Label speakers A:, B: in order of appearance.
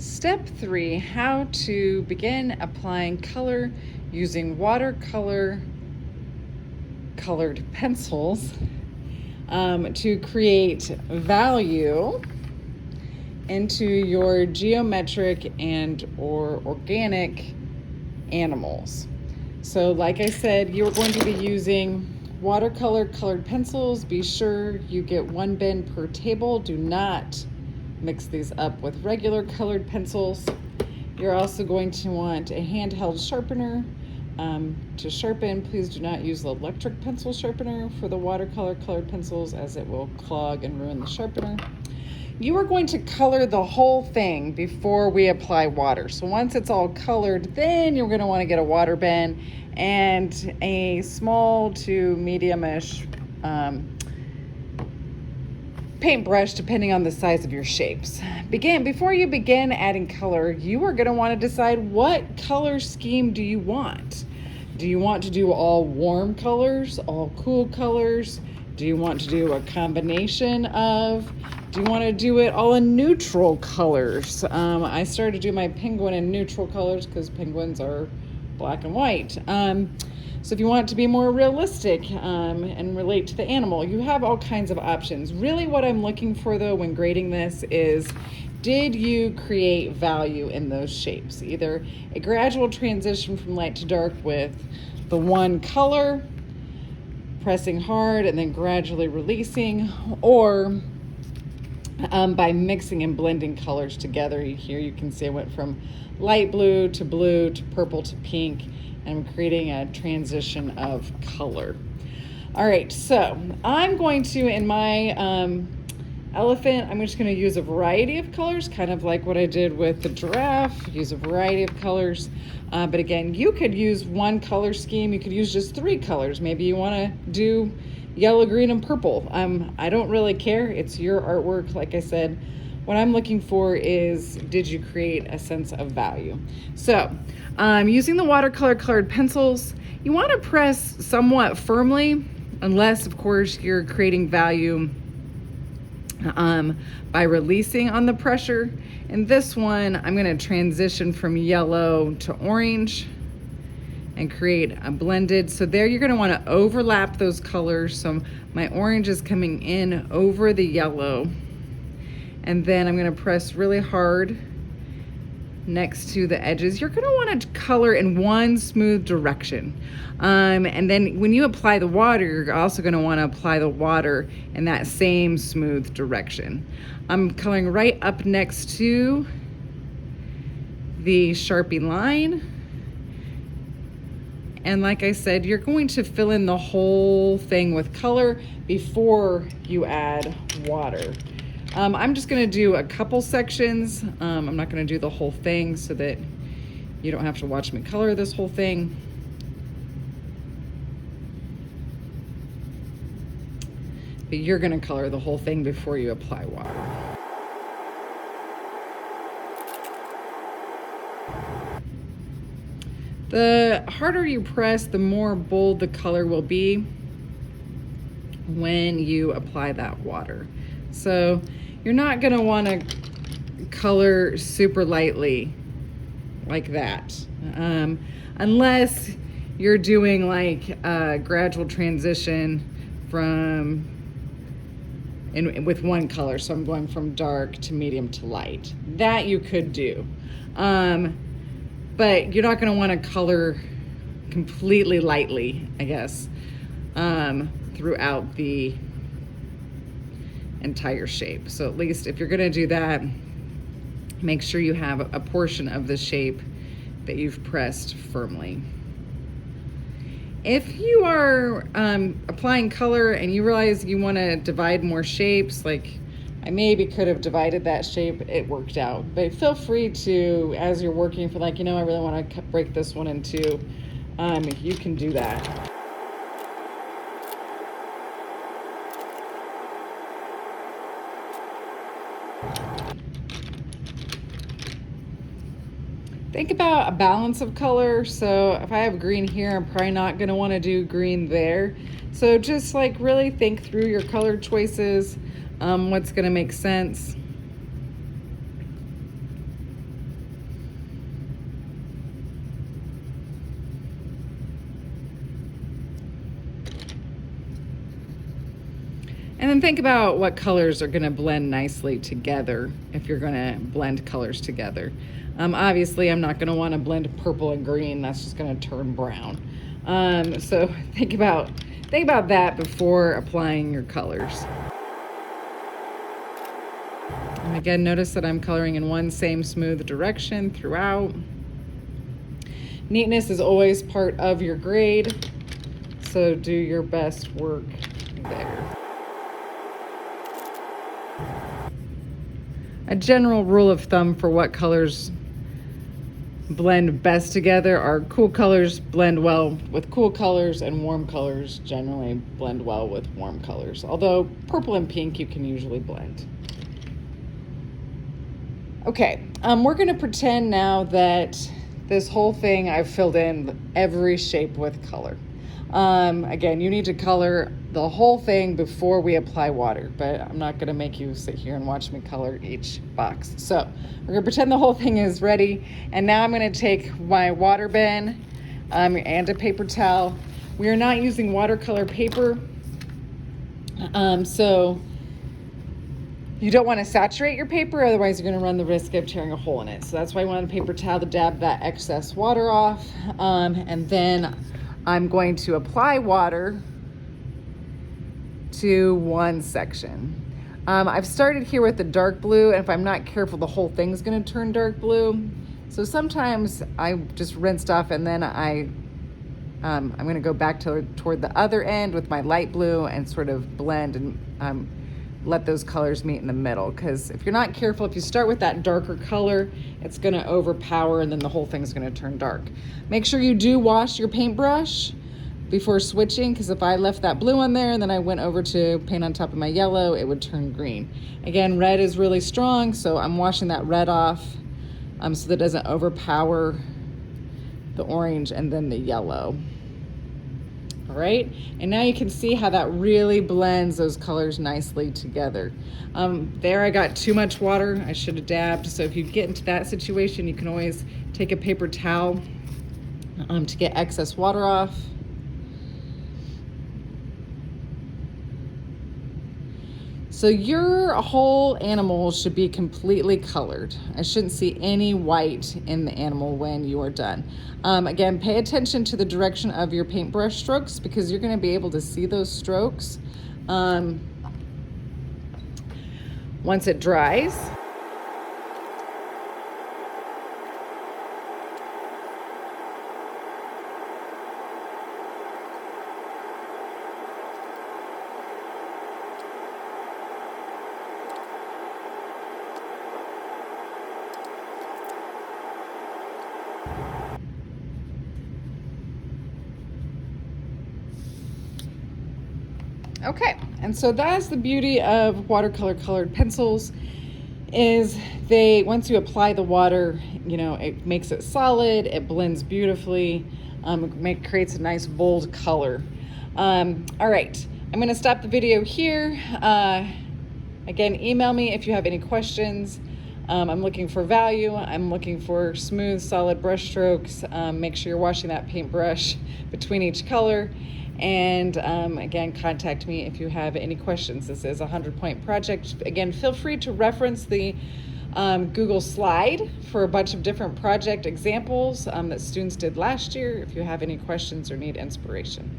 A: Step 3, how to begin applying color using watercolor colored pencils to create value into your geometric and or organic animals. So like I said, you're going to be using watercolor colored pencils. Be sure you get one bin per table. Do not mix these up with regular colored pencils. You're also going to want a handheld sharpener to sharpen. Please do not use the electric pencil sharpener for the watercolor colored pencils, as it will clog and ruin the sharpener. You are going to color the whole thing before we apply water. So once it's all colored, then you're going to want to get a water bin and a small to medium-ish paintbrush, depending on the size of your shapes. Before you begin adding color, you are going to want to decide what color scheme do you want. Do you want to do all warm colors, all cool colors? Do you want to do a combination of? Do you want to do it all in neutral colors? I started to do my penguin in neutral colors because penguins are black and white. So if you want it to be more realistic and relate to the animal, you have all kinds of options. Really what I'm looking for though when grading this is, did you create value in those shapes? Either a gradual transition from light to dark with the one color, pressing hard and then gradually releasing, or by mixing and blending colors together. Here you can see I went from light blue to purple to pink, and I'm creating a transition of color. All right, so I'm going to, in my elephant, I'm just going to use a variety of colors, kind of like what I did with the giraffe, use a variety of colors. But again, you could use one color scheme. You could use just 3 colors. Maybe you want to do yellow, green, and purple. I don't really care. It's your artwork. Like I said, what I'm looking for is, did you create a sense of value? So using the watercolor colored pencils, you want to press somewhat firmly, unless of course you're creating value by releasing on the pressure. In this one, I'm going to transition from yellow to orange and create a blended. So there you're going to want to overlap those colors. So my orange is coming in over the yellow, and then I'm going to press really hard next to the edges. You're going to want to color in one smooth direction. And then when you apply the water, you're also going to want to apply the water in that same smooth direction. I'm coloring right up next to the Sharpie line. And like I said, you're going to fill in the whole thing with color before you add water. I'm just going to do a couple sections. I'm not going to do the whole thing so that you don't have to watch me color this whole thing. But you're going to color the whole thing before you apply water. The harder you press, the more bold the color will be when you apply that water. So you're not going to want to color super lightly like that, unless you're doing like a gradual transition with one color. So I'm going from dark to medium to light. That you could do. But you're not going to want to color completely lightly, I guess, throughout the entire shape. So at least if you're going to do that, make sure you have a portion of the shape that you've pressed firmly. If you are applying color and you realize you want to divide more shapes, like I maybe could have divided that shape, it worked out. But feel free to, as you're working, for like, I really want to break this one in 2, you can do that. Think about a balance of color. So if I have green here, I'm probably not going to want to do green there. So just like really think through your color choices, what's going to make sense. then think about what colors are going to blend nicely together if you're going to blend colors together. Obviously, I'm not going to want to blend purple and green. That's just going to turn brown. So think about that before applying your colors. And again, notice that I'm coloring in one same smooth direction throughout. Neatness is always part of your grade, so do your best work there. A general rule of thumb for what colors blend best together are cool colors blend well with cool colors, and warm colors generally blend well with warm colors. Although purple and pink you can usually blend. Okay, we're gonna pretend now that this whole thing I've filled in every shape with color. Again, you need to color the whole thing before we apply water, but I'm not gonna make you sit here and watch me color each box. So we're gonna pretend the whole thing is ready. And now I'm gonna take my water bin and a paper towel. We are not using watercolor paper, so you don't want to saturate your paper, otherwise you're going to run the risk of tearing a hole in it. So that's why I want a paper towel to dab that excess water off. And then I'm going to apply water to one section. I've started here with the dark blue, and if I'm not careful, the whole thing's going to turn dark blue. So sometimes I just rinsed off, and then I'm going to go back toward the other end with my light blue and sort of blend and let those colors meet in the middle, because if you're not careful, if you start with that darker color, it's going to overpower and then the whole thing's going to turn dark. Make sure you do wash your paintbrush before switching, because if I left that blue on there and then I went over to paint on top of my yellow, it would turn green. Again, red is really strong, so I'm washing that red off so that it doesn't overpower the orange and then the yellow. All right, and now you can see how that really blends those colors nicely together. There I got too much water. I should have dabbed. So if you get into that situation, you can always take a paper towel to get excess water off. So your whole animal should be completely colored. I shouldn't see any white in the animal when you are done. Again, pay attention to the direction of your paintbrush strokes, because you're going to be able to see those strokes once it dries. Okay, and so that's the beauty of watercolor colored pencils, is once you apply the water, it makes it solid, it blends beautifully, creates a nice bold color. All right, I'm gonna stop the video here. Again, email me if you have any questions. I'm looking for value. I'm looking for smooth, solid brush strokes. Make sure you're washing that paintbrush between each color. And again, contact me if you have any questions. This is a 100-point project. Again, feel free to reference the Google slide for a bunch of different project examples that students did last year if you have any questions or need inspiration.